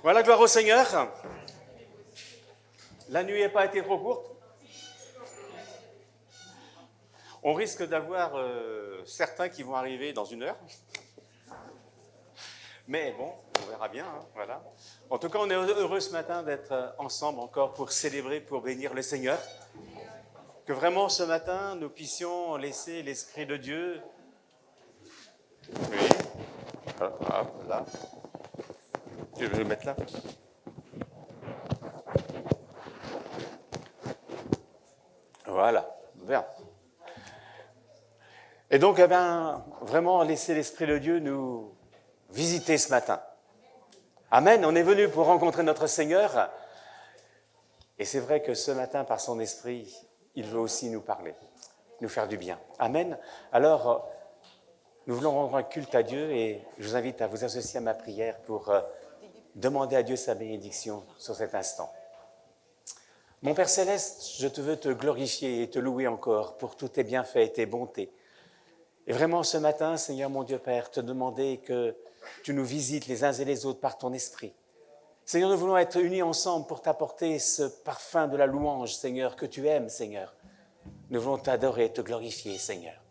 Voilà, gloire au Seigneur. La nuit n'a pas été trop courte. On risque d'avoir certains qui vont arriver dans 1 heure. Mais bon, on verra bien, hein, voilà. En tout cas, on est heureux ce matin d'être ensemble encore pour célébrer, pour bénir le Seigneur. Que vraiment ce matin, nous puissions laisser l'Esprit de Dieu. Oui. Hop, là. Tu veux le mettre là? Voilà, bien. Et donc, vraiment laisser l'Esprit de Dieu nous visiter ce matin. Amen, on est venu pour rencontrer notre Seigneur. Et c'est vrai que ce matin, par son Esprit, il veut aussi nous parler, nous faire du bien. Amen. Alors, nous voulons rendre un culte à Dieu et je vous invite à vous associer à ma prière pour demander à Dieu sa bénédiction sur cet instant. Mon Père Céleste, je te veux te glorifier et te louer encore pour tous tes bienfaits et tes bontés. Et vraiment ce matin, Seigneur mon Dieu Père, te demander que tu nous visites les uns et les autres par ton esprit. Seigneur, nous voulons être unis ensemble pour t'apporter ce parfum de la louange, Seigneur, que tu aimes, Seigneur. Nous voulons t'adorer et te glorifier, Seigneur.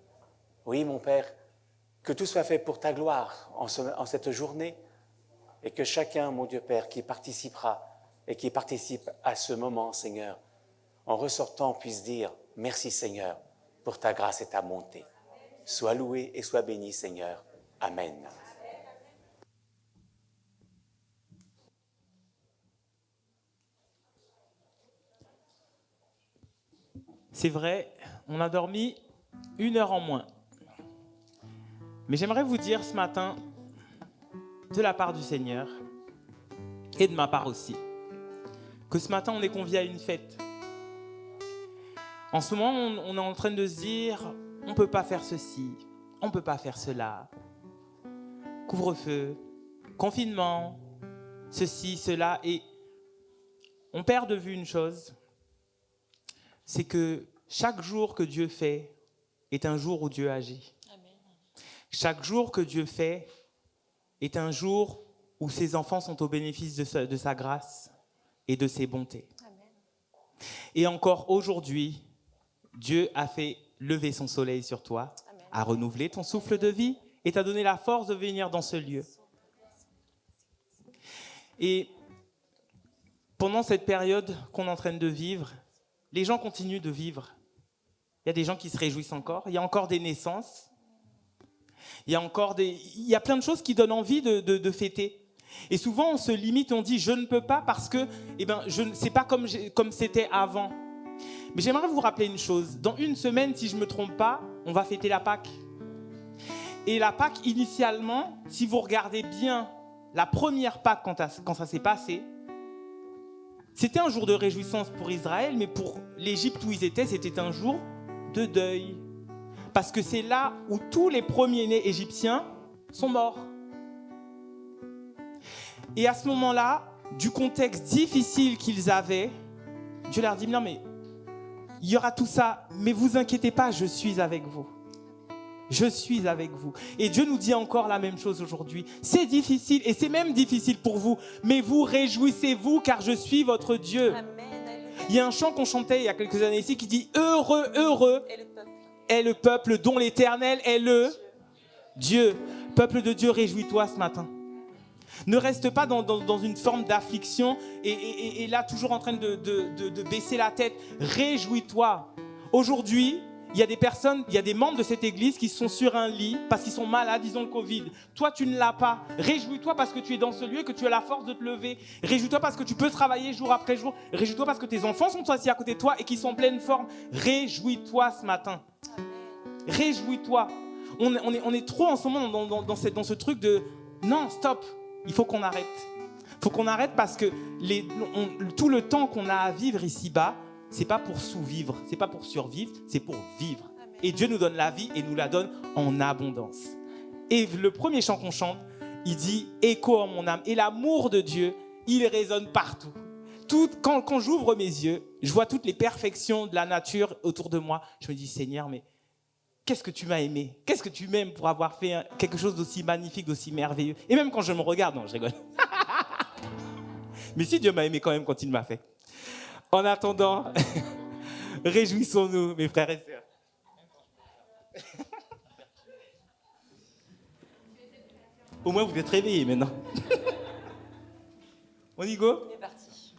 Oui, mon Père, que tout soit fait pour ta gloire en cette journée et que chacun, mon Dieu Père, qui participera et qui participe à ce moment, Seigneur, en ressortant, puisse dire « Merci, Seigneur, pour ta grâce et ta bonté. » Sois loué et sois béni, Seigneur. Amen. C'est vrai, on a dormi 1 heure en moins. Mais j'aimerais vous dire ce matin, de la part du Seigneur, et de ma part aussi, que ce matin on est conviés à une fête. En ce moment, on est en train de se dire, on ne peut pas faire ceci, on ne peut pas faire cela. Couvre-feu, confinement, ceci, cela. Et on perd de vue une chose, c'est que chaque jour que Dieu fait est un jour où Dieu agit. Amen. Chaque jour que Dieu fait est un jour où ses enfants sont au bénéfice de sa grâce et de ses bontés. Amen. Et encore aujourd'hui, Dieu a fait lever son soleil sur toi, Amen. A renouvelé ton souffle de vie et t'a donné la force de venir dans ce lieu. Et pendant cette période qu'on est en train de vivre, les gens continuent de vivre. Il y a des gens qui se réjouissent encore. Il y a encore des naissances. Il y a plein de choses qui donnent envie de fêter. Et souvent, on se limite, on dit « je ne peux pas parce que c'est pas comme c'était avant ». Mais j'aimerais vous rappeler une chose. Dans 1 semaine, si je ne me trompe pas, on va fêter la Pâque. Et la Pâque, initialement, si vous regardez bien la première Pâque quand ça s'est passé, c'était un jour de réjouissance pour Israël, mais pour l'Égypte où ils étaient, c'était un jour de deuil. Parce que c'est là où tous les premiers-nés égyptiens sont morts. Et à ce moment-là, du contexte difficile qu'ils avaient, Dieu leur dit « Non, mais il y aura tout ça, mais vous inquiétez pas, je suis avec vous. Je suis avec vous. » Et Dieu nous dit encore la même chose aujourd'hui. C'est difficile, et c'est même difficile pour vous, mais vous réjouissez-vous, car je suis votre Dieu. Amen. Il y a un chant qu'on chantait il y a quelques années ici qui dit « Heureux, heureux est le peuple dont l'Éternel est le Dieu. » Peuple de Dieu, réjouis-toi ce matin. Ne reste pas dans une forme d'affliction et là toujours en train de baisser la tête. Réjouis-toi. Aujourd'hui, il y a des personnes, il y a des membres de cette église qui sont sur un lit parce qu'ils sont malades, ils ont le Covid. Toi, tu ne l'as pas. Réjouis-toi parce que tu es dans ce lieu et que tu as la force de te lever. Réjouis-toi parce que tu peux travailler jour après jour. Réjouis-toi parce que tes enfants sont assis à côté de toi et qu'ils sont en pleine forme. Réjouis-toi ce matin. Réjouis-toi. On est trop en ce moment dans ce truc de non, stop. Il faut qu'on arrête. Il faut qu'on arrête parce que tout le temps qu'on a à vivre ici-bas, c'est pas pour sous-vivre, c'est pas pour survivre, c'est pour vivre. Amen. Et Dieu nous donne la vie et nous la donne en abondance. Et le premier chant qu'on chante, il dit « Écho en mon âme ». Et l'amour de Dieu, il résonne partout. Quand j'ouvre mes yeux, je vois toutes les perfections de la nature autour de moi. Je me dis « Seigneur, mais qu'est-ce que tu m'as aimé? Qu'est-ce que tu m'aimes pour avoir fait quelque chose d'aussi magnifique, d'aussi merveilleux ?» Et même quand je me regarde, non, je rigole. Mais si Dieu m'a aimé quand même quand il m'a fait. En attendant, réjouissons-nous, mes frères et sœurs. Au moins, vous êtes réveillés maintenant. On y go ? C'est parti.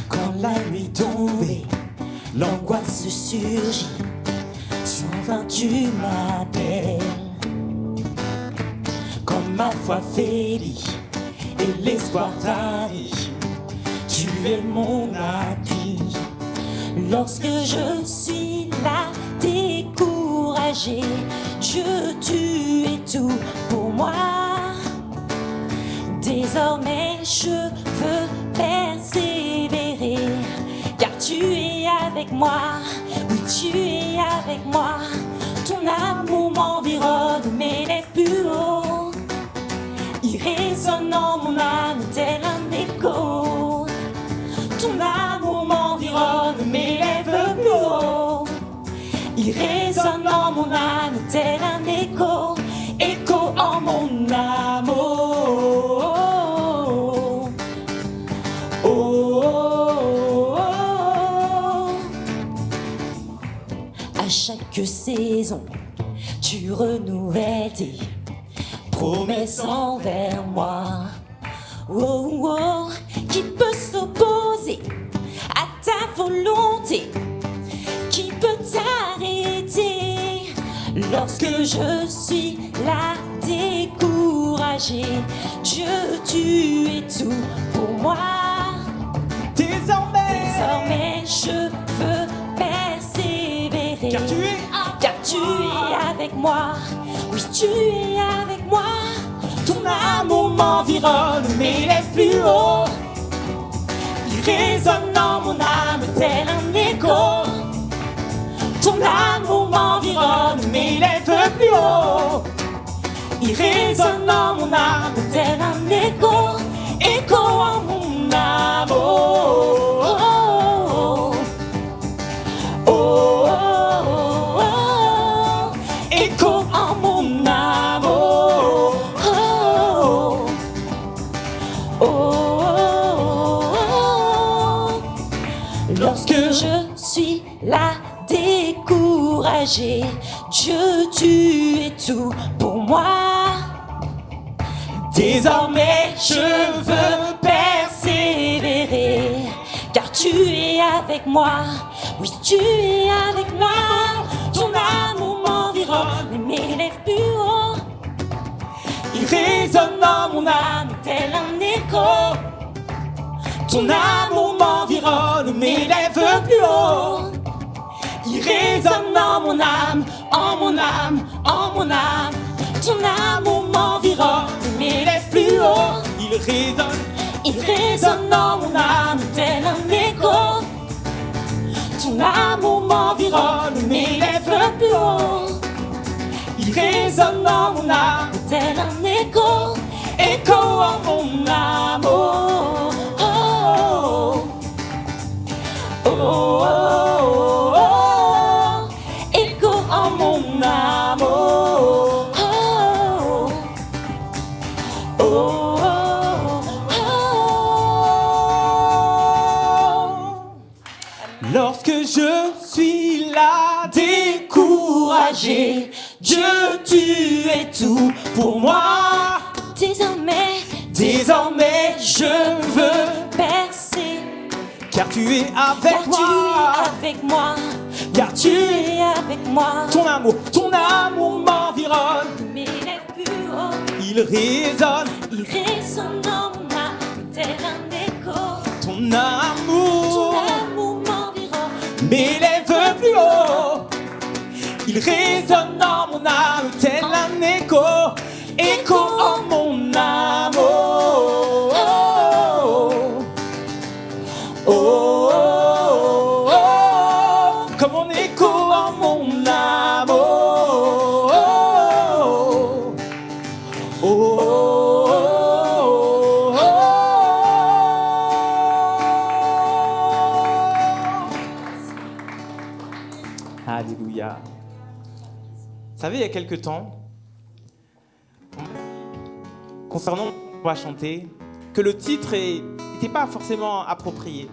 Quand la nuit tombée, l'angoisse surgit, sans vain tu m'appelles. Quand ma foi faiblit et l'espoir tarit, tu es mon appui. Lorsque je suis là découragé, Dieu, tu es tout pour moi. Désormais je veux persévérer, car tu es avec moi, oui tu es avec moi. Ton amour m'environne, m'élève plus haut. Il résonne en mon âme tel un écho. Ton amour m'environne, m'élève plus haut. Il résonne en mon âme tel un écho, écho en mon âme. À chaque saison, tu renouvelles tes promesses envers moi. Oh, oh, qui peut s'opposer à ta volonté? Qui peut t'arrêter lorsque je suis là découragé? Dieu, tu es tout pour moi. Désormais, je veux persévérer, car tu es avec moi. Oui, tu es avec moi. Ton amour m'environne, m'élève plus haut. Il résonne dans mon âme tel un écho. Ton amour m'environne, m'élève plus haut. Il résonne dans mon âme tel un écho, écho en mon âme. Oh, oh, oh, oh, oh, oh, écho en mon âme. Oh, oh, oh, oh, oh. Lorsque je suis là découragé, Dieu, tu es tout pour moi. Désormais, je veux persévérer, car tu es avec moi. Oui, tu es avec moi. Ton amour m'environne et m'élève plus haut. Il résonne dans mon âme tel un écho. Ton amour m'environne, m'élève plus haut. Il résonne dans mon âme, en mon âme, en mon âme. Ton amour m'environne, m'élève plus haut. Il résonne dans mon âme tel un écho. Ton amour m'environne, m'élève plus haut. Il résonne dans mon âme tel un écho, écho en mon âme. Oh, oh, oh, oh, oh, oh, écho en mon âme. Oh, oh, oh, oh, oh. Lorsque je suis là découragé, Dieu, tu es tout pour moi. Désormais, je veux percer, car tu es avec moi. Car tu es avec moi. Ton amour m'environne. M'élève plus haut. Il résonne dans mon âme tel un écho. ton amour m'environne. m'élève plus haut. Il résonne dans mon âme tel un écho, écho en mon âme. Oh, oh, oh, oh, oh, oh, comme un écho en mon âme. Oh, oh, Alléluia. Vous savez, il y a quelque temps, concernant ce qu'on va chanter, que le titre n'était pas forcément approprié.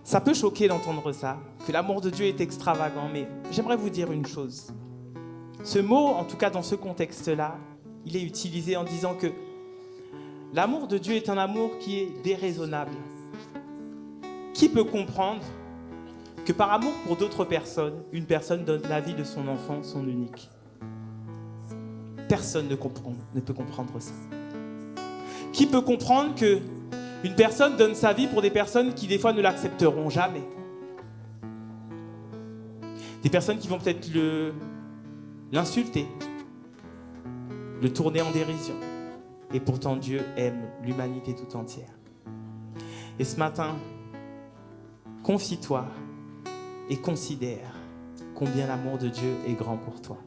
Ça peut choquer d'entendre ça, que l'amour de Dieu est extravagant, mais j'aimerais vous dire une chose. Ce mot, en tout cas dans ce contexte-là, il est utilisé en disant que l'amour de Dieu est un amour qui est déraisonnable. Qui peut comprendre que par amour pour d'autres personnes, une personne donne la vie de son enfant, son unique? Personne ne peut comprendre ça. Qui peut comprendre que une personne donne sa vie pour des personnes qui des fois ne l'accepteront jamais? Des personnes qui vont peut-être l'insulter, le tourner en dérision. Et pourtant Dieu aime l'humanité tout entière. Et ce matin, confie-toi et considère combien l'amour de Dieu est grand pour toi.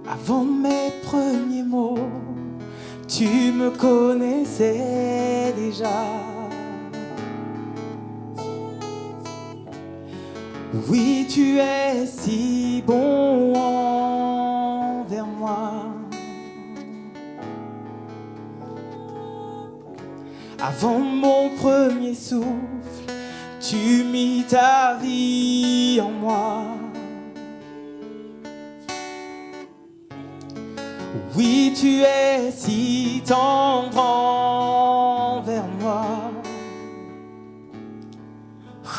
Avant mes premiers mots, tu me connaissais déjà. Oui, tu es si bon envers moi. Avant mon premier souffle, tu mis ta vie en moi. Oui, tu es si tendre envers moi.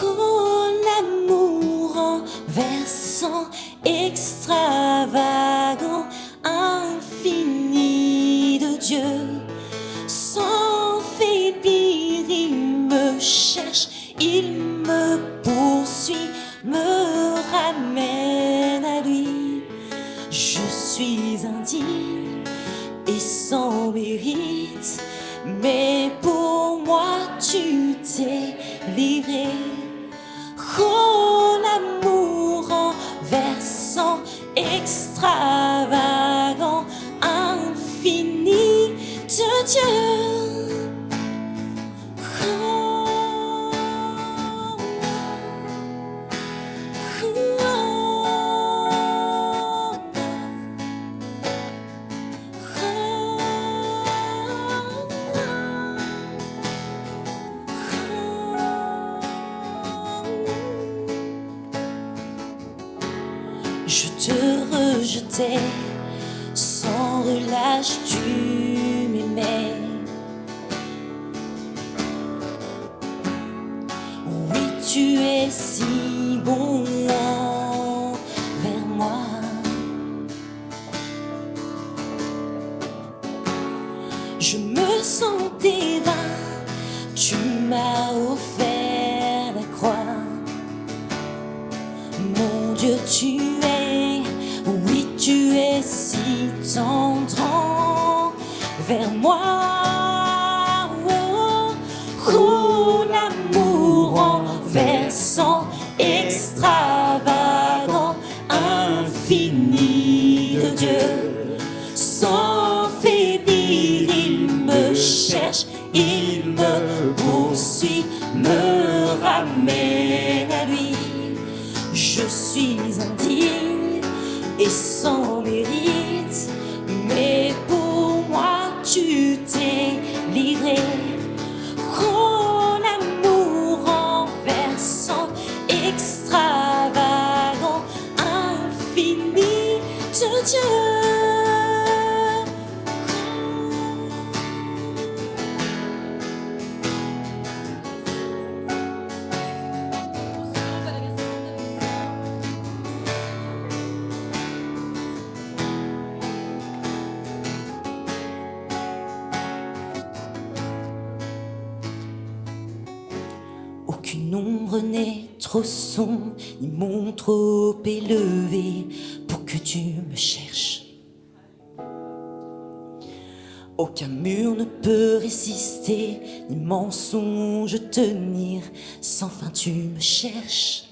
Oh, l'amour renversant, extravagant, infini de Dieu. Sans faiblir, il me cherche, il me poursuit, me ramène à lui. Je suis indigne et sans mérite, mais pour moi tu t'es livré. Oh, l'amour renversant, extravagant, infini de Dieu. Je te rejetais sans relâche, tu m'aimais. Oui, tu es si bon envers moi. Je me sentais vain, tu m'as offert la croix. Mon Dieu, tu es, oui, tu es si tendre envers moi. Oh, oh, l'amour renversant, extravagant, infini de Dieu. Sans faiblir, il me cherche, il me poursuit, me ramène à lui. Je suis indigne et sans mérite, mais pour moi tu t'es livré. Oh, l'amour renversant, extravagant, infini de Dieu. Aucune ombre n'est trop sombre, ni mon trop élevé pour que tu me cherches. Aucun mur ne peut résister, ni mensonge tenir. Sans fin tu me cherches.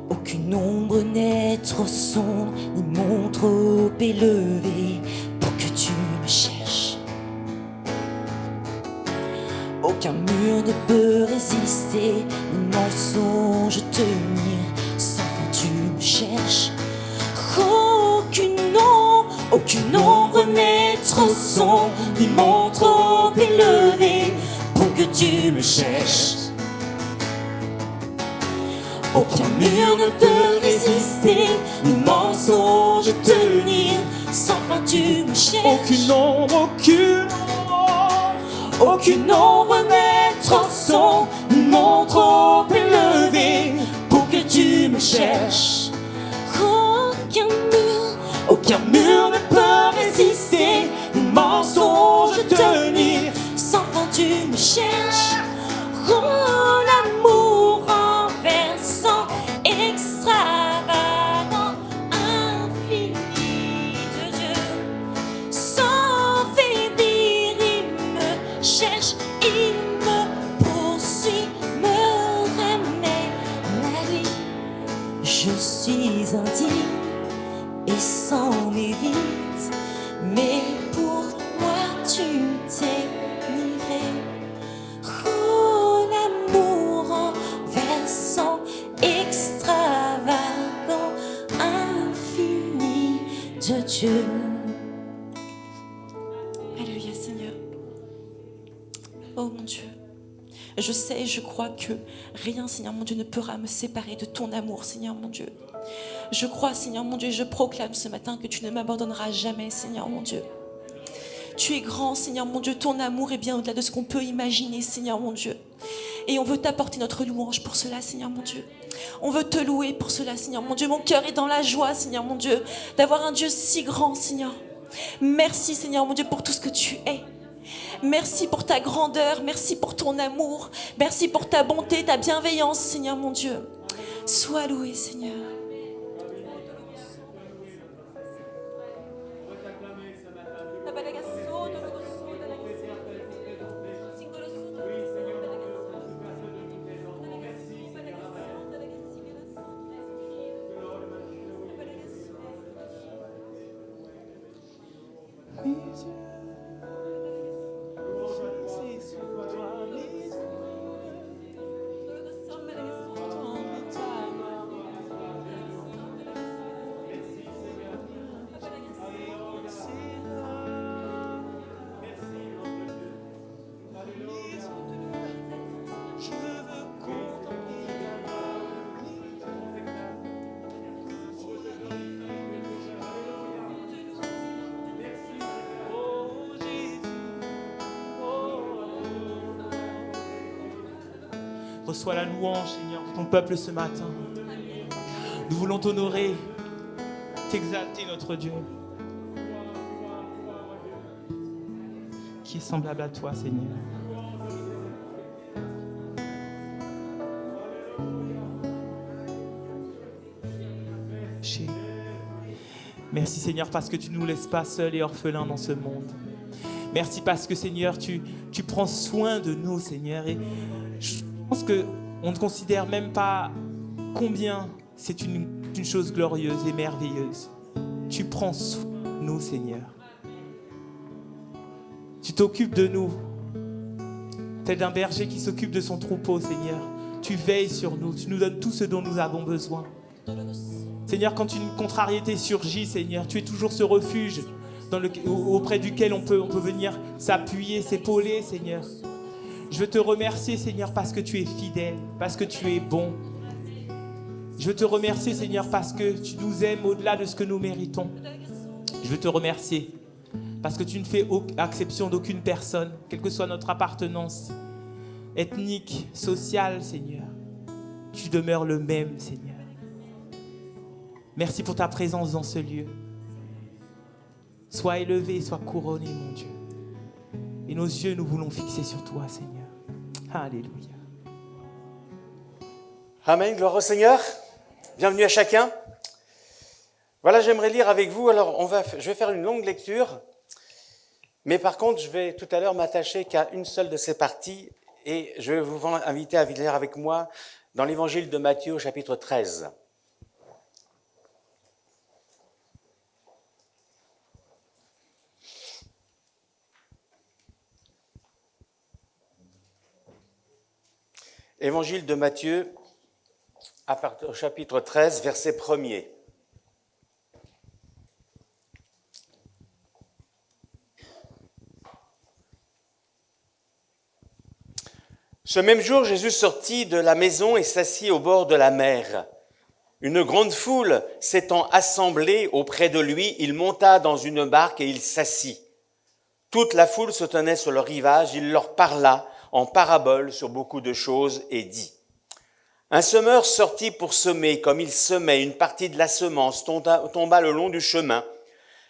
Aucune ombre n'est trop sombre, ni mon trop élevé pour que tu me cherches. Aucun mur ne peut résister, ni mensonge tenir. Sans fin tu me cherches. Aucune ombre n'est trop sombre, ni mon trop élevé pour que tu me cherches. Aucun mur ne peut résister, ni mensonge tenir. Sans fin tu me cherches. Aucune ombre n'est trop sombre, ni mon trop élevé pour que tu me cherches. Aucun mur ne peut résister, ni mensonge tenir. Sans fin tu me cherches. Oh, l'amour renversant, extravagant, infini de Dieu. Sans finir, il me cherche, il me poursuit, me ramène la vie. Je suis indigne et sans mérite, mais pour moi tu t'es livré. Oh, l'amour renversant, extravagant, infini de Dieu. Alléluia Seigneur. Oh mon Dieu, je sais et je crois que rien, Seigneur mon Dieu, ne pourra me séparer de ton amour, Seigneur mon Dieu. Je crois, Seigneur mon Dieu, je proclame ce matin que tu ne m'abandonneras jamais, Seigneur mon Dieu. Tu es grand, Seigneur mon Dieu, ton amour est bien au-delà de ce qu'on peut imaginer, Seigneur mon Dieu. Et on veut t'apporter notre louange pour cela, Seigneur mon Dieu. On veut te louer pour cela, Seigneur mon Dieu. Mon cœur est dans la joie, Seigneur mon Dieu, d'avoir un Dieu si grand, Seigneur. Merci, Seigneur mon Dieu, pour tout ce que tu es. Merci pour ta grandeur, merci pour ton amour, merci pour ta bonté, ta bienveillance, Seigneur mon Dieu. Sois loué, Seigneur. Reçois la louange, Seigneur, de ton peuple ce matin. Nous voulons t'honorer, t'exalter, notre Dieu, qui est semblable à toi, Seigneur. Merci, Seigneur, parce que tu ne nous laisses pas seuls et orphelins dans ce monde. Merci parce que, Seigneur, tu prends soin de nous, Seigneur. Et je pense qu'on ne considère même pas combien c'est une chose glorieuse et merveilleuse. Tu prends soin de nous, Seigneur. Tu t'occupes de nous, tel d'un berger qui s'occupe de son troupeau, Seigneur. Tu veilles sur nous, tu nous donnes tout ce dont nous avons besoin. Seigneur, quand une contrariété surgit, Seigneur, tu es toujours ce refuge auprès duquel on peut venir s'appuyer, s'épauler, Seigneur. Je veux te remercier, Seigneur, parce que tu es fidèle, parce que tu es bon. Je veux te remercier, Seigneur, parce que tu nous aimes au-delà de ce que nous méritons. Je veux te remercier parce que tu ne fais exception d'aucune personne, quelle que soit notre appartenance ethnique, sociale, Seigneur. Tu demeures le même, Seigneur. Merci pour ta présence dans ce lieu. Sois élevé, sois couronné, mon Dieu. Et nos yeux, nous voulons fixer sur toi, Seigneur. Alléluia. Amen, gloire au Seigneur. Bienvenue à chacun. Voilà, j'aimerais lire avec vous. Alors, je vais faire une longue lecture, mais par contre, je vais tout à l'heure m'attacher qu'à une seule de ces parties et je vais vous inviter à lire avec moi dans l'évangile de Matthieu au chapitre 13. Évangile de Matthieu, au chapitre 13, verset 1er. Ce même jour, Jésus sortit de la maison et s'assit au bord de la mer. Une grande foule s'étant assemblée auprès de lui, il monta dans une barque et il s'assit. Toute la foule se tenait sur le rivage, il leur parla en parabole sur beaucoup de choses et dit : Un semeur sortit pour semer, comme il semait, une partie de la semence tomba le long du chemin.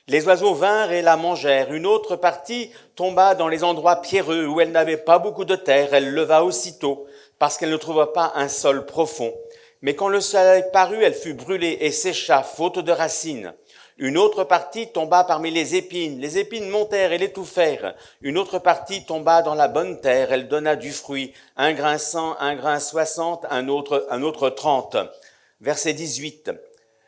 Les oiseaux vinrent et la mangèrent. Une autre partie tomba dans les endroits pierreux où elle n'avait pas beaucoup de terre. Elle leva aussitôt, parce qu'elle ne trouva pas un sol profond. Mais quand le soleil parut, elle fut brûlée et sécha, faute de racines. Une autre partie tomba parmi les épines. Les épines montèrent et l'étouffèrent. Une autre partie tomba dans la bonne terre. Elle donna du fruit, 1 grain 100, 1 grain 60, un autre 30. Verset 18.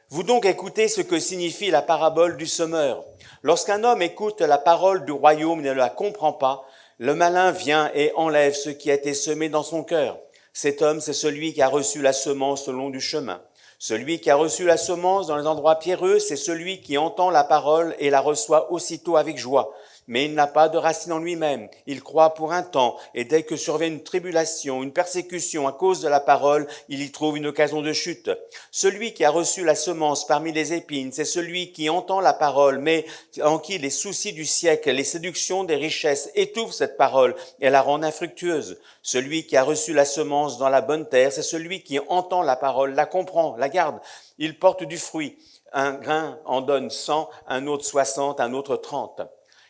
Vous donc écoutez ce que signifie la parabole du semeur. Lorsqu'un homme écoute la parole du royaume et ne la comprend pas, le malin vient et enlève ce qui a été semé dans son cœur. Cet homme, c'est celui qui a reçu la semence le long du chemin. Celui qui a reçu la semence dans les endroits pierreux, c'est celui qui entend la parole et la reçoit aussitôt avec joie. Mais il n'a pas de racine en lui-même. Il croit pour un temps, et dès que survient une tribulation, une persécution à cause de la parole, il y trouve une occasion de chute. Celui qui a reçu la semence parmi les épines, c'est celui qui entend la parole, mais en qui les soucis du siècle, les séductions des richesses étouffent cette parole et la rendent infructueuse. Celui qui a reçu la semence dans la bonne terre, c'est celui qui entend la parole, la comprend, la garde. Il porte du fruit. Un grain en donne 100, un autre 60, un autre 30.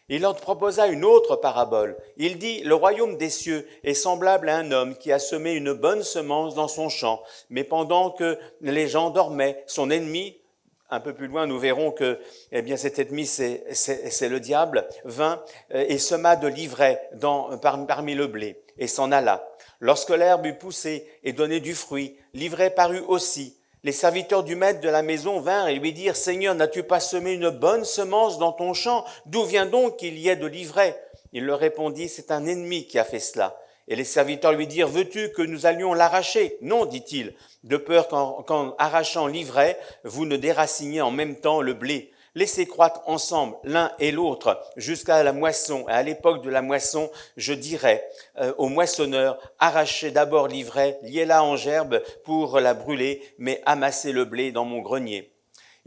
Il leur proposa une autre parabole. Il dit : Le royaume des cieux est semblable à un homme qui a semé une bonne semence dans son champ. Mais pendant que les gens dormaient, son ennemi, un peu plus loin, nous verrons que cet ennemi, c'est le diable, vint et sema de l'ivraie parmi le blé et s'en alla. Lorsque l'herbe eut poussé et donné du fruit, l'ivraie parut aussi. Les serviteurs du maître de la maison vinrent et lui dirent : Seigneur, n'as-tu pas semé une bonne semence dans ton champ ? D'où vient donc qu'il y ait de l'ivraie ? Il leur répondit : C'est un ennemi qui a fait cela. Et les serviteurs lui dirent : Veux-tu que nous allions l'arracher ? Non, dit-il, de peur qu'en arrachant l'ivraie, vous ne déraciniez en même temps le blé. Laissez croître ensemble l'un et l'autre jusqu'à la moisson. Et à l'époque de la moisson, je dirai aux moissonneurs : Arrachez d'abord l'ivraie, liez-la en gerbe pour la brûler, mais amassez le blé dans mon grenier.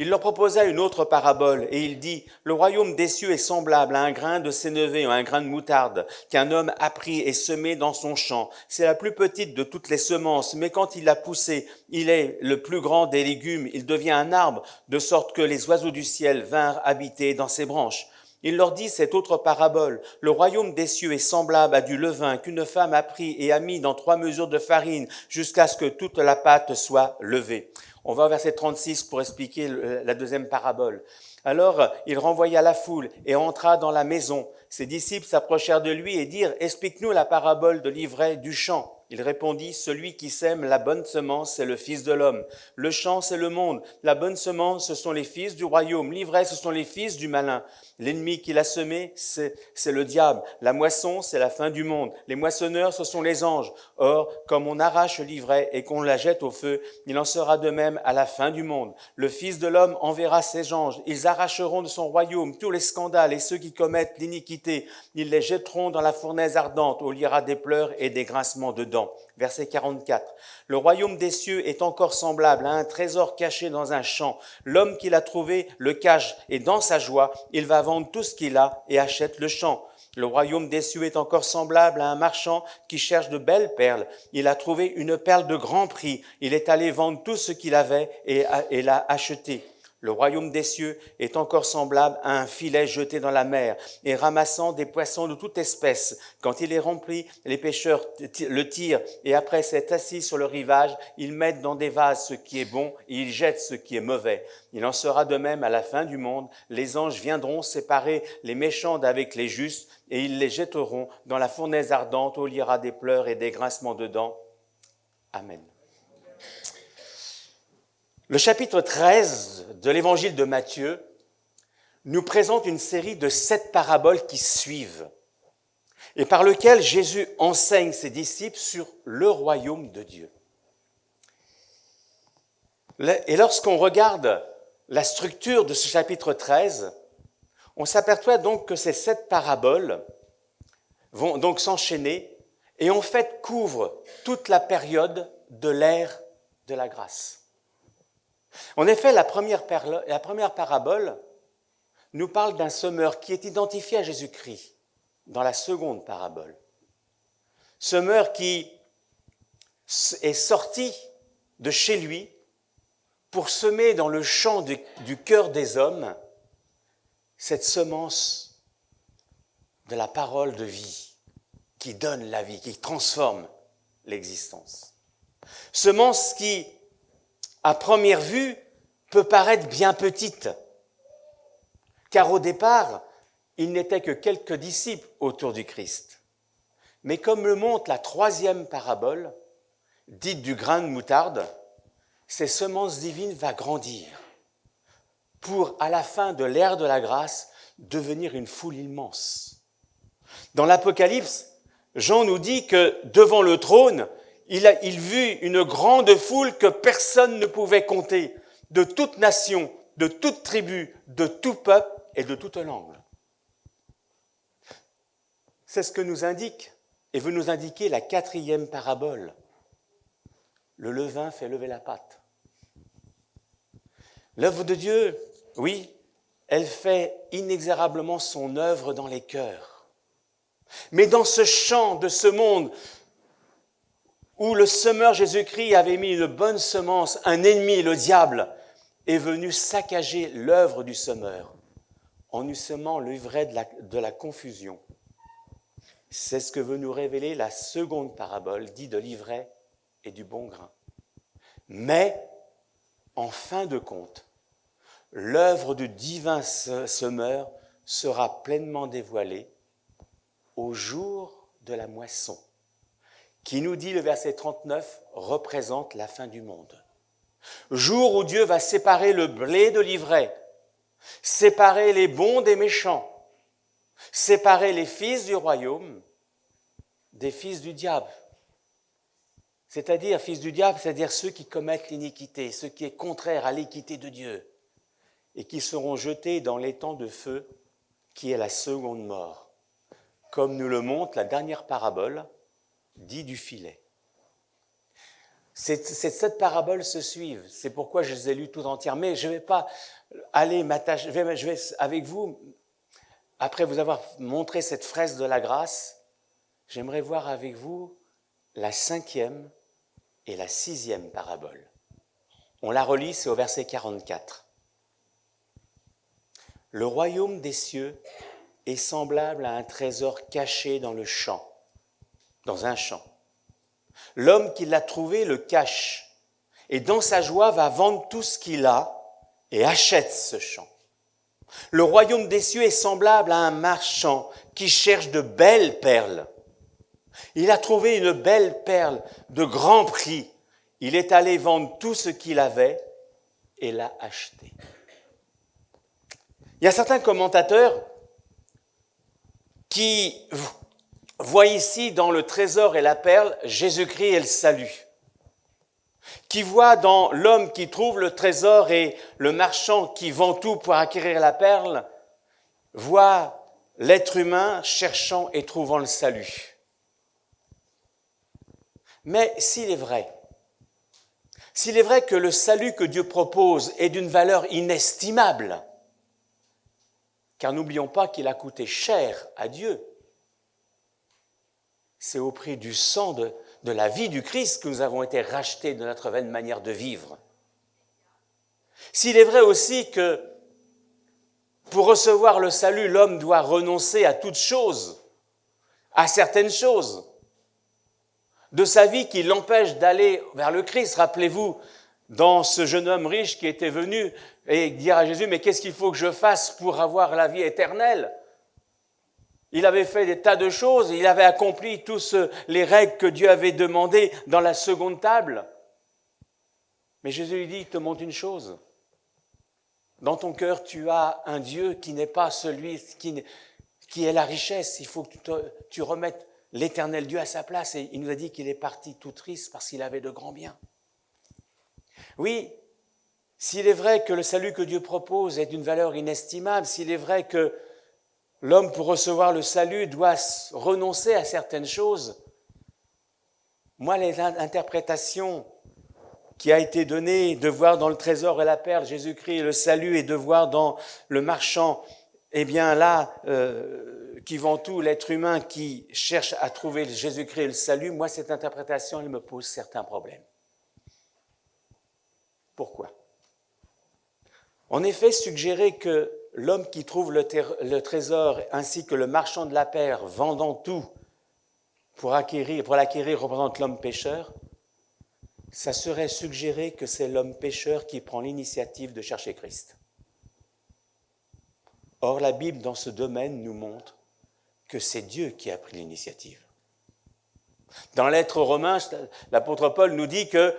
Il leur proposa une autre parabole et il dit : Le royaume des cieux est semblable à un grain de sénévé ou un grain de moutarde qu'un homme a pris et semé dans son champ. C'est la plus petite de toutes les semences, mais quand il l'a poussé, il est le plus grand des légumes. Il devient un arbre, de sorte que les oiseaux du ciel vinrent habiter dans ses branches. Il leur dit cette autre parabole : Le royaume des cieux est semblable à du levain qu'une femme a pris et a mis dans 3 mesures de farine jusqu'à ce que toute la pâte soit levée. On va au verset 36 pour expliquer la deuxième parabole. Alors, il renvoya la foule et entra dans la maison. Ses disciples s'approchèrent de lui et dirent : Explique-nous la parabole de l'ivraie du champ. Il répondit : Celui qui sème la bonne semence, c'est le Fils de l'homme. Le champ, c'est le monde. La bonne semence, ce sont les fils du royaume. L'ivraie, ce sont les fils du malin. L'ennemi qui l'a semé, c'est le diable. La moisson, c'est la fin du monde. Les moissonneurs, ce sont les anges. Or, comme on arrache l'ivraie et qu'on la jette au feu, il en sera de même à la fin du monde. Le Fils de l'homme enverra ses anges. Ils arracheront de son royaume tous les scandales et ceux qui commettent l'iniquité. Ils les jetteront dans la fournaise ardente où il y aura des pleurs et des grincements de dents. Verset 44. Le royaume des cieux est encore semblable à un trésor caché dans un champ. L'homme qui l'a trouvé le cache et dans sa joie, il va vendre tout ce qu'il a et achète le champ. Le royaume des cieux est encore semblable à un marchand qui cherche de belles perles. Il a trouvé une perle de grand prix. Il est allé vendre tout ce qu'il avait et l'a achetée. Le royaume des cieux est encore semblable à un filet jeté dans la mer et ramassant des poissons de toute espèce. Quand il est rempli, les pêcheurs le tirent et après s'être assis sur le rivage, ils mettent dans des vases ce qui est bon et ils jettent ce qui est mauvais. Il en sera de même à la fin du monde. Les anges viendront séparer les méchants d'avec les justes et ils les jetteront dans la fournaise ardente où il y aura des pleurs et des grincements de dents. Amen. Le chapitre 13 de l'évangile de Matthieu nous présente une série de 7 paraboles qui suivent et par lesquelles Jésus enseigne ses disciples sur le royaume de Dieu. Et lorsqu'on regarde la structure de ce chapitre 13, on s'aperçoit donc que ces 7 paraboles vont donc s'enchaîner et en fait couvrent toute la période de l'ère de la grâce. En effet, la première parabole nous parle d'un semeur qui est identifié à Jésus-Christ dans la seconde parabole. Semeur qui est sorti de chez lui pour semer dans le champ du cœur des hommes cette semence de la parole de vie qui donne la vie, qui transforme l'existence. Semence qui, à première vue, peut paraître bien petite, car au départ, il n'était que quelques disciples autour du Christ. Mais comme le montre la troisième parabole, dite du grain de moutarde, cette semence divine va grandir pour, à la fin de l'ère de la grâce, devenir une foule immense. Dans l'Apocalypse, Jean nous dit que devant le trône, il vit une grande foule que personne ne pouvait compter, de toute nation, de toute tribu, de tout peuple et de toute langue. C'est ce que nous indique et veut nous indiquer la quatrième parabole. Le levain fait lever la pâte. L'œuvre de Dieu, oui, elle fait inexorablement son œuvre dans les cœurs. Mais dans ce champ de ce monde, où le semeur Jésus-Christ avait mis une bonne semence, un ennemi, le diable, est venu saccager l'œuvre du semeur en lui semant l'ivraie de la confusion. C'est ce que veut nous révéler la seconde parabole, dit de l'ivraie et du bon grain. Mais, en fin de compte, l'œuvre du divin semeur sera pleinement dévoilée au jour de la moisson, qui nous dit, le verset 39, représente la fin du monde. Jour où Dieu va séparer le blé de l'ivraie, séparer les bons des méchants, séparer les fils du royaume des fils du diable. C'est-à-dire, fils du diable, c'est-à-dire ceux qui commettent l'iniquité, ce qui est contraire à l'équité de Dieu, et qui seront jetés dans l'étang de feu, qui est la seconde mort, comme nous le montre la dernière parabole, dit du filet. Ces 7 paraboles se suivent, c'est pourquoi je les ai lues tout entières, mais je ne vais pas aller m'attacher, je vais avec vous, après vous avoir montré cette fresque de la grâce, j'aimerais voir avec vous la 5e et la 6e parabole. On la relit, c'est au verset 44. Le royaume des cieux est semblable à un trésor caché dans le champ, dans un champ. L'homme qui l'a trouvé le cache et dans sa joie va vendre tout ce qu'il a et achète ce champ. Le royaume des cieux est semblable à un marchand qui cherche de belles perles. Il a trouvé une belle perle de grand prix. Il est allé vendre tout ce qu'il avait et l'a acheté. Il y a certains commentateurs qui voient ici dans le trésor et la perle Jésus-Christ et le salut, qui voient dans l'homme qui trouve le trésor et le marchand qui vend tout pour acquérir la perle, voient l'être humain cherchant et trouvant le salut. Mais s'il est vrai que le salut que Dieu propose est d'une valeur inestimable, car n'oublions pas qu'il a coûté cher à Dieu, c'est au prix du sang de la vie du Christ que nous avons été rachetés de notre vaine manière de vivre. s'il est vrai aussi que pour recevoir le salut, l'homme doit renoncer à toute chose, à certaines choses de sa vie qui l'empêchent d'aller vers le Christ. Rappelez-vous, dans ce jeune homme riche qui était venu et dire à Jésus, mais qu'est-ce qu'il faut que je fasse pour avoir la vie éternelle? Il avait fait des tas de choses, il avait accompli tous les règles que Dieu avait demandées dans la seconde table. Mais Jésus lui dit, il te montre une chose. Dans ton cœur, tu as un Dieu qui n'est pas celui qui est la richesse. Il faut que tu remettes l'éternel Dieu à sa place. Et il nous a dit qu'il est parti tout triste parce qu'il avait de grands biens. Oui, s'il est vrai que le salut que Dieu propose est d'une valeur inestimable, s'il est vrai que l'homme, pour recevoir le salut, doit renoncer à certaines choses, moi, les interprétations qui a été donnée de voir dans le trésor et la perle Jésus-Christ et le salut, et de voir dans le marchand, eh bien là, qui vend tout, l'être humain qui cherche à trouver Jésus-Christ et le salut, moi, cette interprétation, elle me pose certains problèmes. Pourquoi? En effet, suggérer que l'homme qui trouve le trésor ainsi que le marchand de la perle vendant tout pour l'acquérir représente l'homme pécheur, ça serait suggérer que c'est l'homme pécheur qui prend l'initiative de chercher Christ. Or, la Bible, dans ce domaine, nous montre que c'est Dieu qui a pris l'initiative. Dans la lettre aux Romains, l'apôtre Paul nous dit que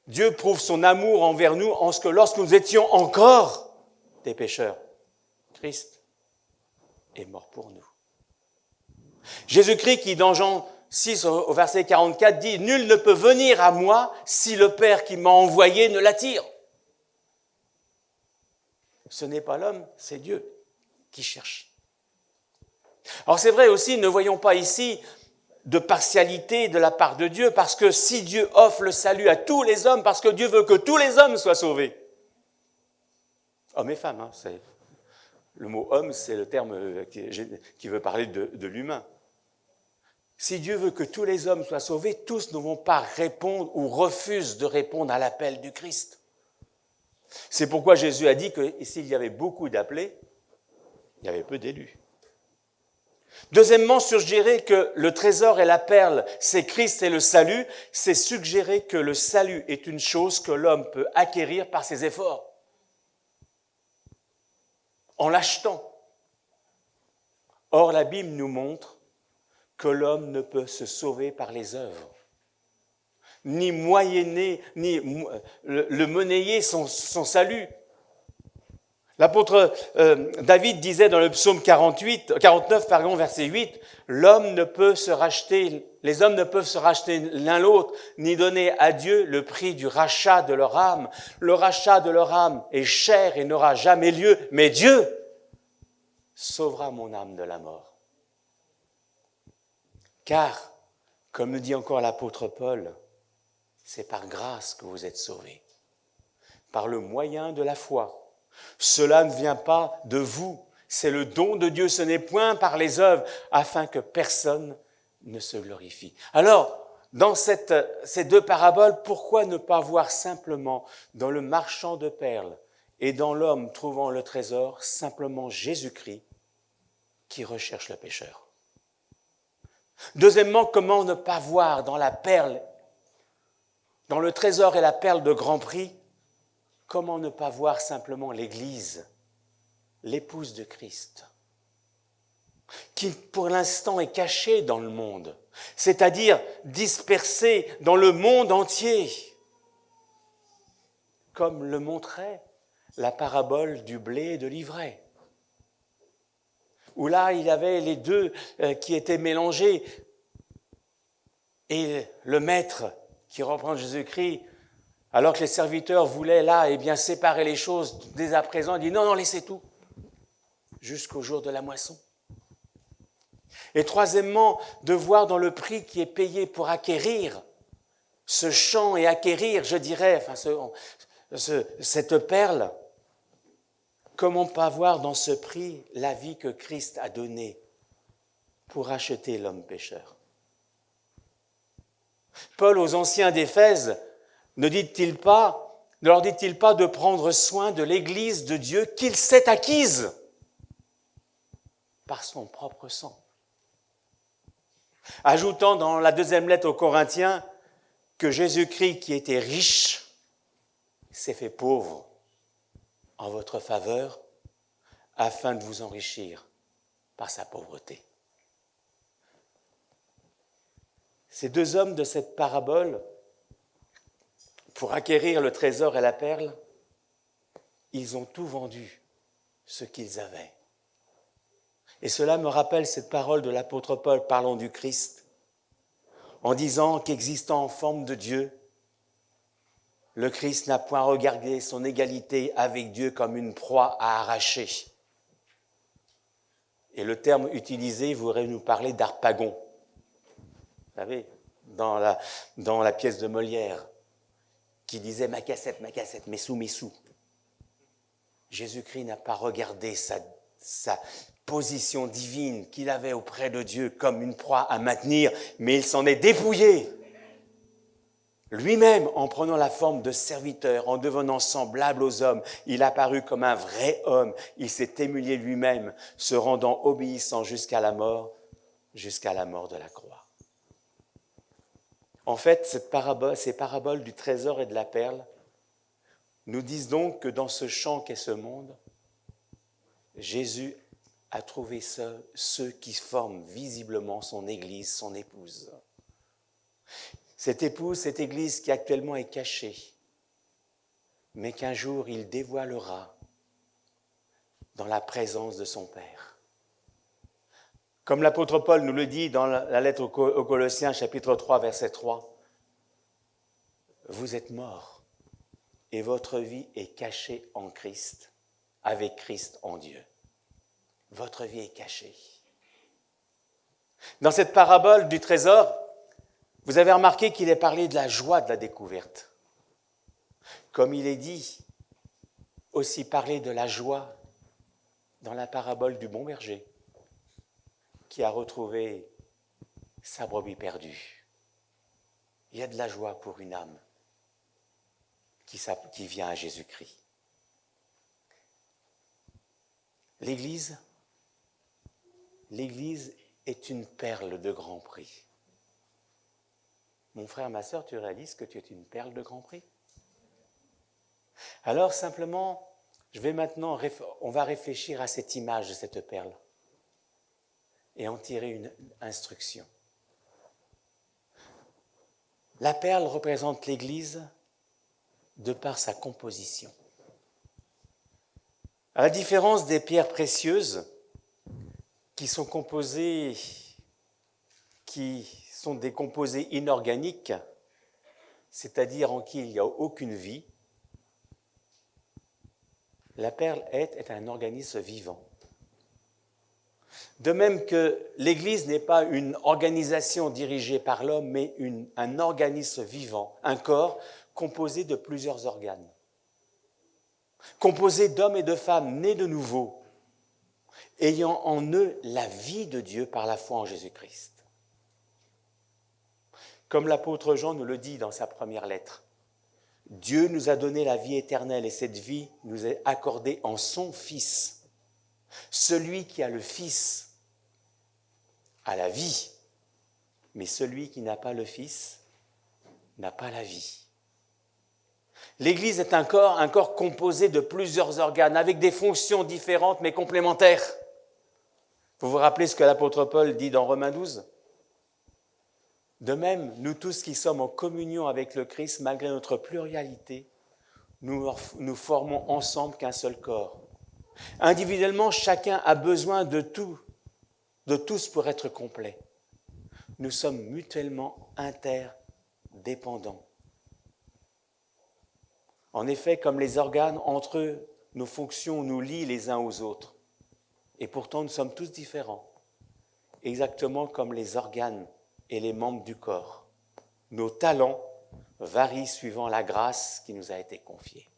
Dieu prouve son amour envers nous en ce que lorsque nous étions encore des pécheurs, Christ est mort pour nous. Jésus-Christ qui, dans Jean 6, au verset 44, dit « Nul ne peut venir à moi si le Père qui m'a envoyé ne l'attire. » Ce n'est pas l'homme, c'est Dieu qui cherche. Alors c'est vrai aussi, ne voyons pas ici de partialité de la part de Dieu, parce que si Dieu offre le salut à tous les hommes, parce que Dieu veut que tous les hommes soient sauvés, hommes et femmes, hein, le mot « homme », c'est le terme qui veut parler de l'humain. Si Dieu veut que tous les hommes soient sauvés, tous ne vont pas répondre ou refusent de répondre à l'appel du Christ. C'est pourquoi Jésus a dit que s'il y avait beaucoup d'appelés, il y avait peu d'élus. Deuxièmement, suggérer que le trésor et la perle, c'est Christ et le salut, c'est suggérer que le salut est une chose que l'homme peut acquérir par ses efforts, en l'achetant. Or, la Bible nous montre que l'homme ne peut se sauver par les œuvres, ni moyenner, ni le monnayer son salut. L'apôtre David disait dans le psaume 49, verset 8, « L'homme ne peut se racheter, les hommes ne peuvent se racheter l'un l'autre, ni donner à Dieu le prix du rachat de leur âme. Le rachat de leur âme est cher et n'aura jamais lieu, mais Dieu sauvera mon âme de la mort. » Car, comme le dit encore l'apôtre Paul, c'est par grâce que vous êtes sauvés, par le moyen de la foi. Cela ne vient pas de vous, c'est le don de Dieu, ce n'est point par les œuvres, afin que personne ne se glorifie. Alors, dans ces deux paraboles, pourquoi ne pas voir simplement dans le marchand de perles et dans l'homme trouvant le trésor, simplement Jésus-Christ qui recherche le pécheur? Deuxièmement, comment ne pas voir dans la perle, dans le trésor et la perle de grand prix, comment ne pas voir simplement l'Église, l'épouse de Christ, qui pour l'instant est cachée dans le monde, c'est-à-dire dispersée dans le monde entier, comme le montrait la parabole du blé et de l'ivraie, où là, il y avait les deux qui étaient mélangés. Et le maître, qui reprend Jésus-Christ, alors que les serviteurs voulaient là, séparer les choses dès à présent, il dit non, laissez tout, jusqu'au jour de la moisson. Et troisièmement, de voir dans le prix qui est payé pour acquérir ce champ et acquérir, je dirais, cette perle, comment pas voir dans ce prix la vie que Christ a donnée pour acheter l'homme pécheur? Paul aux anciens d'Éphèse ne dit-il pas Ne leur dit-il pas de prendre soin de l'Église de Dieu qu'il s'est acquise par son propre sang? Ajoutant dans la deuxième lettre aux Corinthiens que Jésus-Christ, qui était riche, s'est fait pauvre en votre faveur afin de vous enrichir par sa pauvreté. Ces deux hommes de cette parabole, pour acquérir le trésor et la perle, ils ont tout vendu ce qu'ils avaient. Et cela me rappelle cette parole de l'apôtre Paul parlant du Christ, en disant qu'existant en forme de Dieu, le Christ n'a point regardé son égalité avec Dieu comme une proie à arracher. Et le terme utilisé voudrait nous parler d'harpagon. Vous savez, dans la pièce de Molière, qui disait « ma cassette, mes sous ». Jésus-Christ n'a pas regardé sa position divine qu'il avait auprès de Dieu comme une proie à maintenir, mais il s'en est dépouillé. Lui-même, en prenant la forme de serviteur, en devenant semblable aux hommes, il apparut comme un vrai homme. Il s'est humilié lui-même, se rendant obéissant jusqu'à la mort de la croix. En fait, ces paraboles du trésor et de la perle nous disent donc que dans ce champ qu'est ce monde, Jésus a trouvé ceux qui forment visiblement son Église, son épouse. Cette épouse, cette Église qui actuellement est cachée, mais qu'un jour il dévoilera dans la présence de son Père. Comme l'apôtre Paul nous le dit dans la lettre aux Colossiens, chapitre 3, verset 3, « Vous êtes morts et votre vie est cachée en Christ, avec Christ en Dieu. » Votre vie est cachée. Dans cette parabole du trésor, vous avez remarqué qu'il est parlé de la joie de la découverte. Comme il est dit, aussi parler de la joie dans la parabole du bon berger qui a retrouvé sa brebis perdue. Il y a de la joie pour une âme qui vient à Jésus-Christ. L'Église est une perle de grand prix. Mon frère, ma sœur, tu réalises que tu es une perle de grand prix? Alors simplement, on va réfléchir à cette image de cette perle et en tirer une instruction. La perle représente l'Église de par sa composition. À la différence des pierres précieuses, qui sont des composés inorganiques, c'est-à-dire en qui il n'y a aucune vie, la perle est un organisme vivant. De même que l'Église n'est pas une organisation dirigée par l'homme, mais un organisme vivant, un corps composé de plusieurs organes, composé d'hommes et de femmes nés de nouveau, ayant en eux la vie de Dieu par la foi en Jésus-Christ. Comme l'apôtre Jean nous le dit dans sa première lettre, Dieu nous a donné la vie éternelle et cette vie nous est accordée en son Fils. Celui qui a le Fils a la vie, mais celui qui n'a pas le Fils n'a pas la vie. L'Église est un corps composé de plusieurs organes avec des fonctions différentes mais complémentaires. Vous vous rappelez ce que l'apôtre Paul dit dans Romains 12 ? De même, nous tous qui sommes en communion avec le Christ, malgré notre pluralité, nous formons ensemble qu'un seul corps. Individuellement, chacun a besoin de tous pour être complet. Nous sommes mutuellement interdépendants. En effet, comme les organes, entre eux, nos fonctions nous lient les uns aux autres. Et pourtant, nous sommes tous différents, exactement comme les organes et les membres du corps. Nos talents varient suivant la grâce qui nous a été confiée.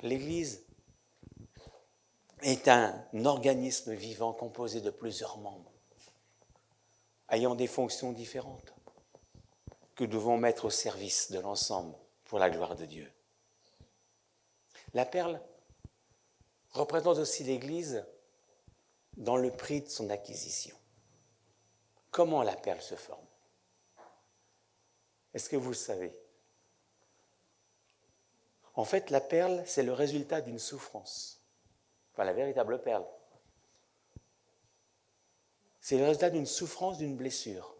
L'Église est un organisme vivant composé de plusieurs membres, ayant des fonctions différentes, que nous devons mettre au service de l'ensemble pour la gloire de Dieu. La perle représente aussi l'Église dans le prix de son acquisition. Comment la perle se forme? Est-ce que vous le savez? En fait, la perle, c'est le résultat d'une souffrance. Enfin, la véritable perle. C'est le résultat d'une souffrance, d'une blessure,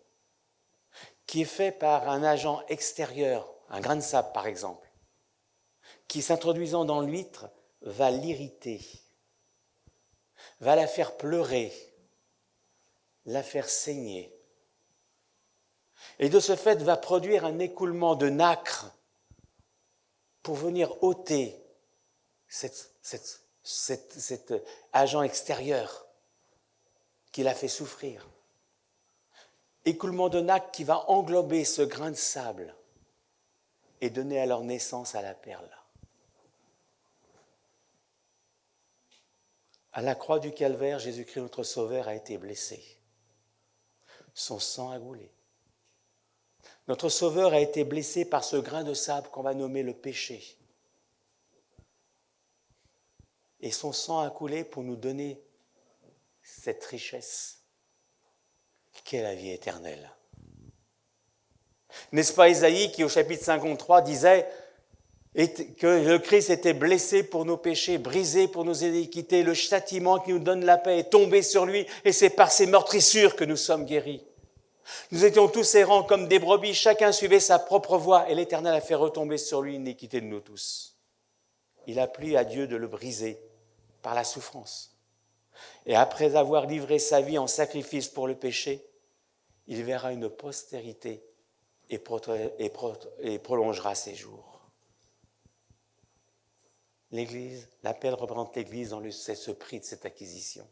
qui est faite par un agent extérieur, un grain de sable par exemple, qui s'introduisant dans l'huître va l'irriter, va la faire pleurer, la faire saigner. Et de ce fait va produire un écoulement de nacre pour venir ôter cet agent extérieur qui l'a fait souffrir. Écoulement de nacre qui va englober ce grain de sable et donner alors naissance à la perle. À la croix du Calvaire, Jésus-Christ, notre Sauveur, a été blessé. Son sang a coulé. Notre Sauveur a été blessé par ce grain de sable qu'on va nommer le péché. Et son sang a coulé pour nous donner cette richesse qu'est la vie éternelle. N'est-ce pas Isaïe qui, au chapitre 53, disait que le Christ était blessé pour nos péchés, brisé pour nos iniquités, le châtiment qui nous donne la paix est tombé sur lui, et c'est par ses meurtrissures que nous sommes guéris. Nous étions tous errants comme des brebis, chacun suivait sa propre voie, et l'Éternel a fait retomber sur lui l'iniquité de nous tous. Il a plu à Dieu de le briser par la souffrance. Et après avoir livré sa vie en sacrifice pour le péché, il verra une postérité et prolongera ses jours. L'Église, la perle représente l'Église dans ce prix de cette acquisition.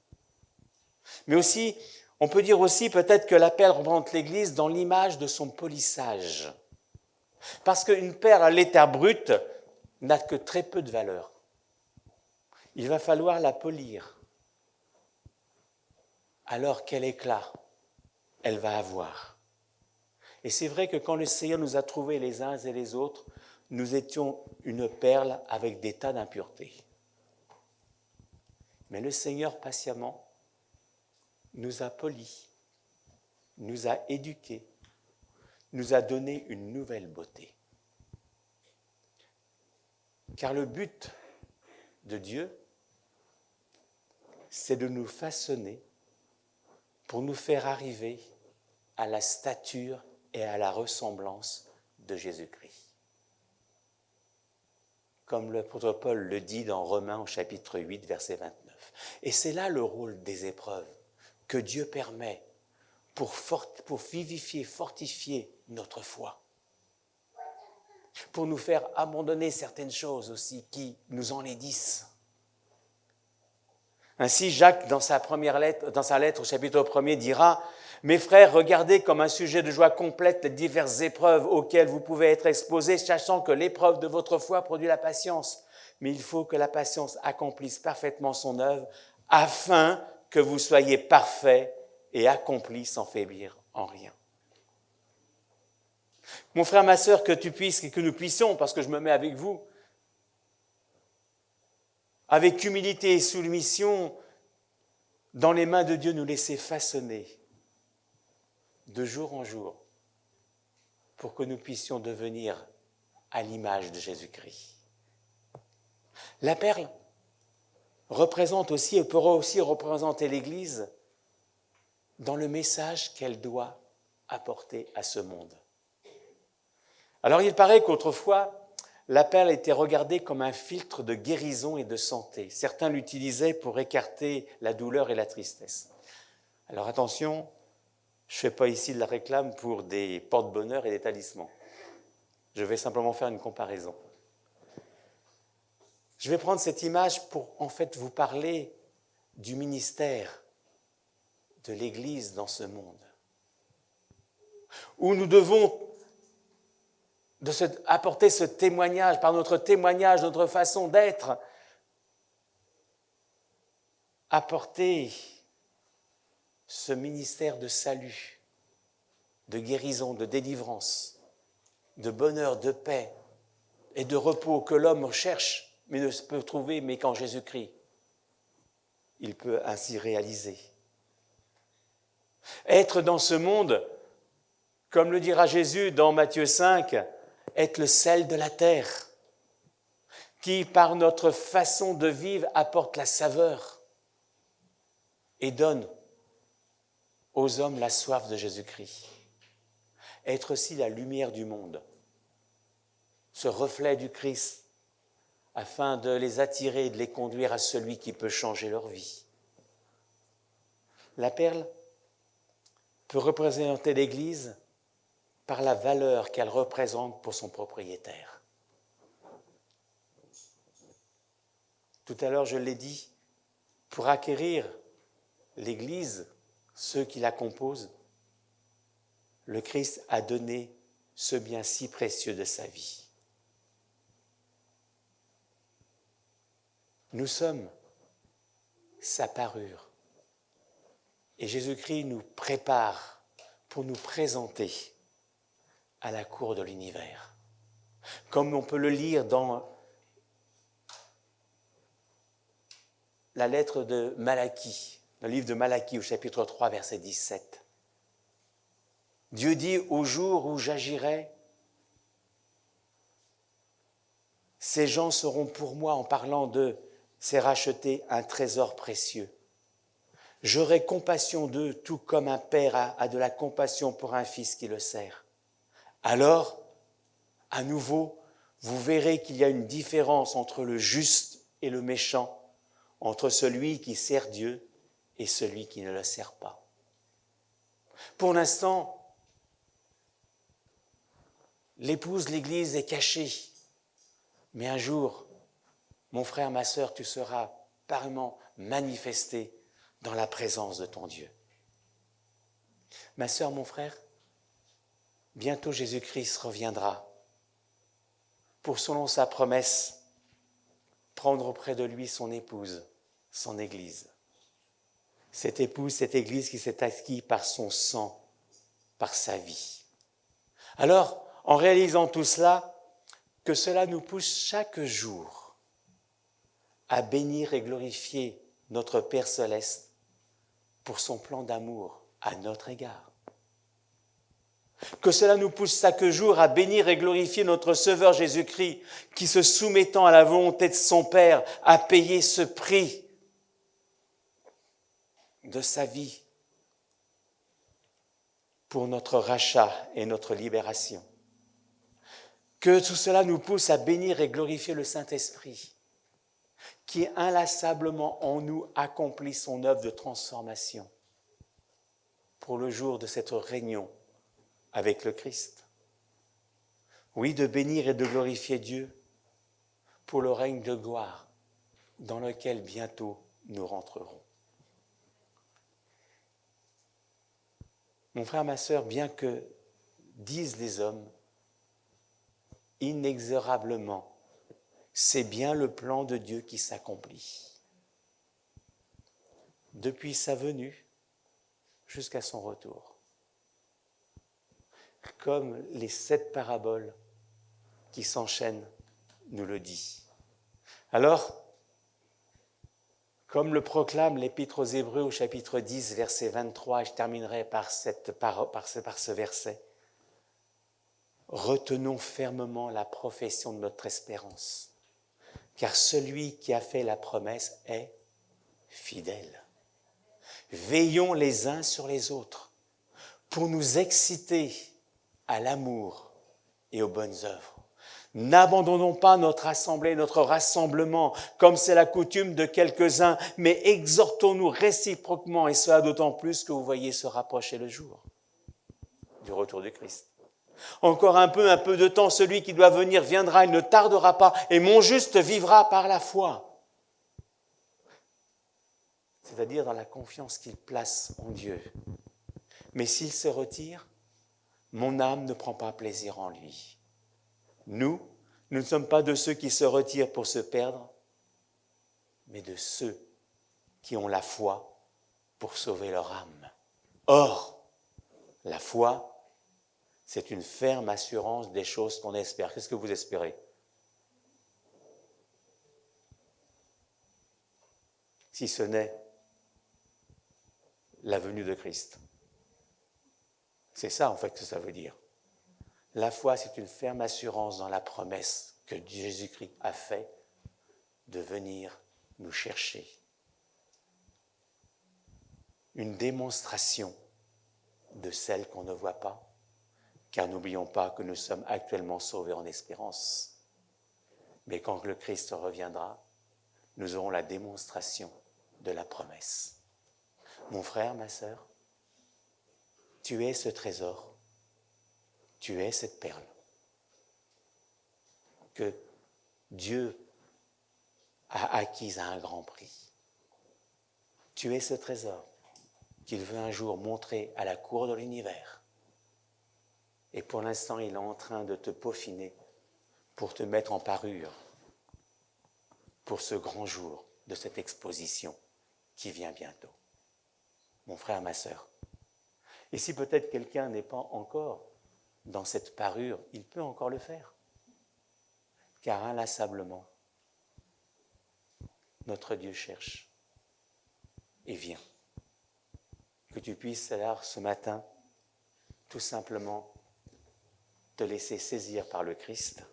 Mais aussi, on peut dire aussi peut-être que la perle représente l'Église dans l'image de son polissage. Parce qu'une perle à l'état brut n'a que très peu de valeur. Il va falloir la polir. Alors quel éclat elle va avoir. Et c'est vrai que quand le Seigneur nous a trouvés les uns et les autres, nous étions une perle avec des tas d'impuretés. Mais le Seigneur, patiemment, nous a polis, nous a éduqués, nous a donné une nouvelle beauté. Car le but de Dieu, c'est de nous façonner pour nous faire arriver à la stature et à la ressemblance de Jésus-Christ. Comme l'apôtre Paul le dit dans Romains au chapitre 8, verset 29. Et c'est là le rôle des épreuves que Dieu permet pour vivifier, fortifier notre foi. Pour nous faire abandonner certaines choses aussi qui nous enlaidissent. Ainsi, Jacques, dans sa lettre au chapitre 1er, dira « Mes frères, regardez comme un sujet de joie complète les diverses épreuves auxquelles vous pouvez être exposés, sachant que l'épreuve de votre foi produit la patience. Mais il faut que la patience accomplisse parfaitement son œuvre, afin que vous soyez parfaits et accomplis sans faiblir en rien. » Mon frère, ma sœur, que tu puisses et que nous puissions, parce que je me mets avec vous, avec humilité et soumission, dans les mains de Dieu, nous laisser façonner de jour en jour pour que nous puissions devenir à l'image de Jésus-Christ. La perle représente aussi et pourra aussi représenter l'Église dans le message qu'elle doit apporter à ce monde. Alors il paraît qu'autrefois, la perle était regardée comme un filtre de guérison et de santé. Certains l'utilisaient pour écarter la douleur et la tristesse. Alors attention, je ne fais pas ici de la réclame pour des porte-bonheur et des talismans. Je vais simplement faire une comparaison. Je vais prendre cette image pour en fait vous parler du ministère de l'Église dans ce monde, où nous devons apporter ce témoignage, par notre témoignage, notre façon d'être, apporter ce ministère de salut, de guérison, de délivrance, de bonheur, de paix et de repos que l'homme cherche mais ne peut trouver mais qu'en Jésus-Christ, il peut ainsi réaliser. Être dans ce monde, comme le dira Jésus dans Matthieu 5, être le sel de la terre, qui par notre façon de vivre apporte la saveur et donne aux hommes la soif de Jésus-Christ. Être aussi la lumière du monde, ce reflet du Christ, afin de les attirer et de les conduire à celui qui peut changer leur vie. La perle peut représenter l'Église par la valeur qu'elle représente pour son propriétaire. Tout à l'heure, je l'ai dit, pour acquérir l'Église, ceux qui la composent, le Christ a donné ce bien si précieux de sa vie. Nous sommes sa parure. Et Jésus-Christ nous prépare pour nous présenter à la cour de l'univers. Comme on peut le lire dans la lettre de Malachie, le livre de Malachie au chapitre 3, verset 17. Dieu dit, au jour où j'agirai, ces gens seront pour moi, en parlant de ces rachetés, un trésor précieux. J'aurai compassion d'eux, tout comme un père a de la compassion pour un fils qui le sert. Alors, à nouveau, vous verrez qu'il y a une différence entre le juste et le méchant, entre celui qui sert Dieu et celui qui ne le sert pas. Pour l'instant, l'épouse, l'Église est cachée. Mais un jour, mon frère, ma sœur, tu seras parement manifesté dans la présence de ton Dieu. Ma sœur, mon frère, bientôt Jésus-Christ reviendra pour, selon sa promesse, prendre auprès de lui son épouse, son Église. Cette épouse, cette Église qui s'est acquise par son sang, par sa vie. Alors, en réalisant tout cela, que cela nous pousse chaque jour à bénir et glorifier notre Père céleste pour son plan d'amour à notre égard. Que cela nous pousse chaque jour à bénir et glorifier notre Sauveur Jésus-Christ qui, se soumettant à la volonté de son Père, a payé ce prix de sa vie pour notre rachat et notre libération. Que tout cela nous pousse à bénir et glorifier le Saint-Esprit qui inlassablement en nous accomplit son œuvre de transformation pour le jour de cette réunion avec le Christ. Oui, de bénir et de glorifier Dieu pour le règne de gloire dans lequel bientôt nous rentrerons. Mon frère, ma sœur, bien que disent les hommes, inexorablement, c'est bien le plan de Dieu qui s'accomplit. Depuis sa venue jusqu'à son retour. Comme les 7 paraboles qui s'enchaînent nous le dit. Alors, comme le proclame l'Épître aux Hébreux au chapitre 10, verset 23, et je terminerai par ce verset, retenons fermement la profession de notre espérance, car celui qui a fait la promesse est fidèle. Veillons les uns sur les autres pour nous exciter à l'amour et aux bonnes œuvres. N'abandonnons pas notre assemblée, notre rassemblement, comme c'est la coutume de quelques-uns, mais exhortons-nous réciproquement, et cela d'autant plus que vous voyez se rapprocher le jour du retour du Christ. Encore un peu de temps, celui qui doit venir viendra, il ne tardera pas, et mon juste vivra par la foi. C'est-à-dire dans la confiance qu'il place en Dieu. Mais s'il se retire, mon âme ne prend pas plaisir en lui. Nous ne sommes pas de ceux qui se retirent pour se perdre, mais de ceux qui ont la foi pour sauver leur âme. Or, la foi, c'est une ferme assurance des choses qu'on espère. Qu'est-ce que vous espérez? si ce n'est la venue de Christ. C'est ça en fait que ça veut dire. La foi, c'est une ferme assurance dans la promesse que Jésus-Christ a faite de venir nous chercher. Une démonstration de celle qu'on ne voit pas, car n'oublions pas que nous sommes actuellement sauvés en espérance. Mais quand le Christ reviendra, nous aurons la démonstration de la promesse. Mon frère, ma sœur, tu es ce trésor, tu es cette perle que Dieu a acquise à un grand prix. Tu es ce trésor qu'il veut un jour montrer à la cour de l'univers. Et pour l'instant, il est en train de te peaufiner pour te mettre en parure pour ce grand jour de cette exposition qui vient bientôt. Mon frère, ma sœur, et si peut-être quelqu'un n'est pas encore dans cette parure, il peut encore le faire. Car inlassablement, notre Dieu cherche et vient. Que tu puisses alors ce matin tout simplement te laisser saisir par le Christ,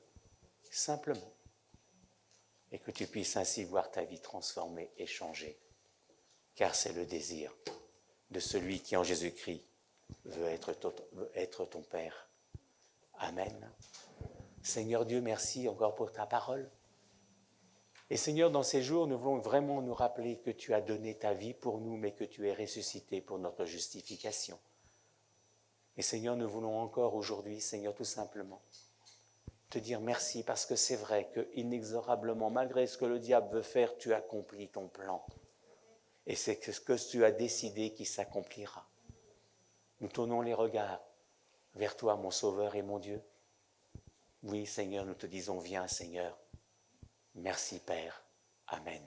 simplement, et que tu puisses ainsi voir ta vie transformée et changée, car c'est le désir de celui qui en Jésus-Christ veut être ton Père. Amen. Seigneur Dieu, merci encore pour ta parole. Et Seigneur, dans ces jours, nous voulons vraiment nous rappeler que tu as donné ta vie pour nous, mais que tu es ressuscité pour notre justification. Et Seigneur, nous voulons encore aujourd'hui, Seigneur, tout simplement, te dire merci parce que c'est vrai que inexorablement, malgré ce que le diable veut faire, tu accomplis ton plan. Et c'est ce que tu as décidé qui s'accomplira. Nous tournons les regards vers toi, mon Sauveur et mon Dieu. Oui, Seigneur, nous te disons, viens, Seigneur. Merci, Père. Amen.